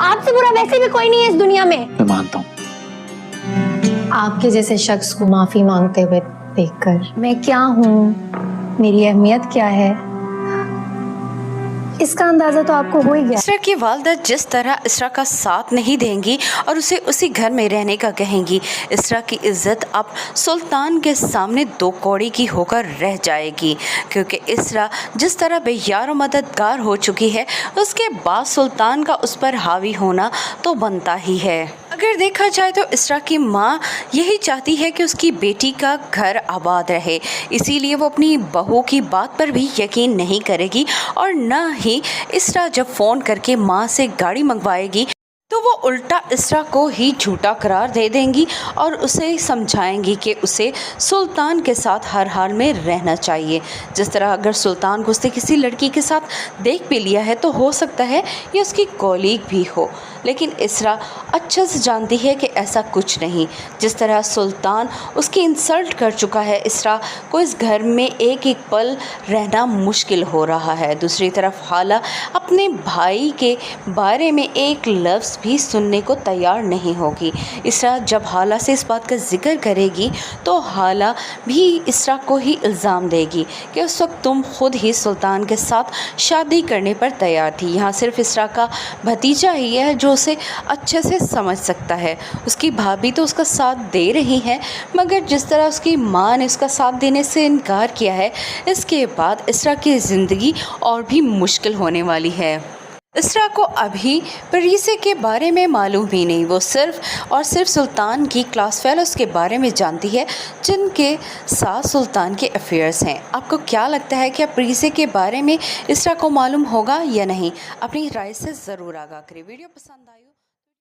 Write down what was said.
आपसे बुरा वैसे भी कोई नहीं है इस दुनिया में। मैं मानता हूँ। आपके जैसे शख्स को माफी मांगते हुए देखकर मैं क्या हूँ, मेरी अहमियत क्या है, इसका अंदाजा तो आपको हो ही गया। इसरा की वालदा जिस तरह इसरा का साथ नहीं देंगी और उसे उसी घर में रहने का कहेंगी, इसरा की इज्जत अब सुल्तान के सामने दो कौड़ी की होकर रह जाएगी, क्योंकि इसरा जिस तरह बेयार और मददगार हो चुकी है, उसके बाद सुल्तान का उस पर हावी होना तो बनता ही है। अगर देखा जाए तो इसरा की माँ यही चाहती है कि उसकी बेटी का घर आबाद रहे, इसीलिए वो अपनी बहू की बात पर भी यकीन नहीं करेगी और न ही इसरा जब फ़ोन करके माँ से गाड़ी मंगवाएगी तो वो उल्टा इसरा को ही झूठा करार दे देंगी और उसे समझाएंगी कि उसे सुल्तान के साथ हर हाल में रहना चाहिए। जिस तरह अगर सुल्तान को उसने किसी लड़की के साथ देख भी लिया है तो हो सकता है ये उसकी कॉलीग भी हो, लेकिन इसरा अच्छे से जानती है कि ऐसा कुछ नहीं। जिस तरह सुल्तान उसकी इंसल्ट कर चुका है, इसरा को इस घर में एक एक पल रहना मुश्किल हो रहा है। दूसरी तरफ हाला अपने भाई के बारे में एक लफ्ज़ भी सुनने को तैयार नहीं होगी। इसरा जब हाला से इस बात का जिक्र करेगी तो हाला भी इसरा को ही इल्ज़ाम देगी कि उस वक्त तुम खुद ही सुल्तान के साथ शादी करने पर तैयार थी। यहाँ सिर्फ इसरा का भतीजा ही है जो उसे अच्छे से समझ सकता है। उसकी भाभी तो उसका साथ दे रही है, मगर जिस तरह उसकी माँ ने उसका साथ देने से इनकार किया है, इसके बाद इसरा की ज़िंदगी और भी मुश्किल होने वाली है। इसरा को अभी परीसे के बारे में मालूम ही नहीं, वो सिर्फ और सिर्फ सुल्तान की क्लास फेलोज़ के बारे में जानती है जिनके साथ सुल्तान के अफेयर्स हैं। आपको क्या लगता है कि परीसे के बारे में इसरा को मालूम होगा या नहीं? अपनी राय से ज़रूर आगाह करें। वीडियो पसंद आई हो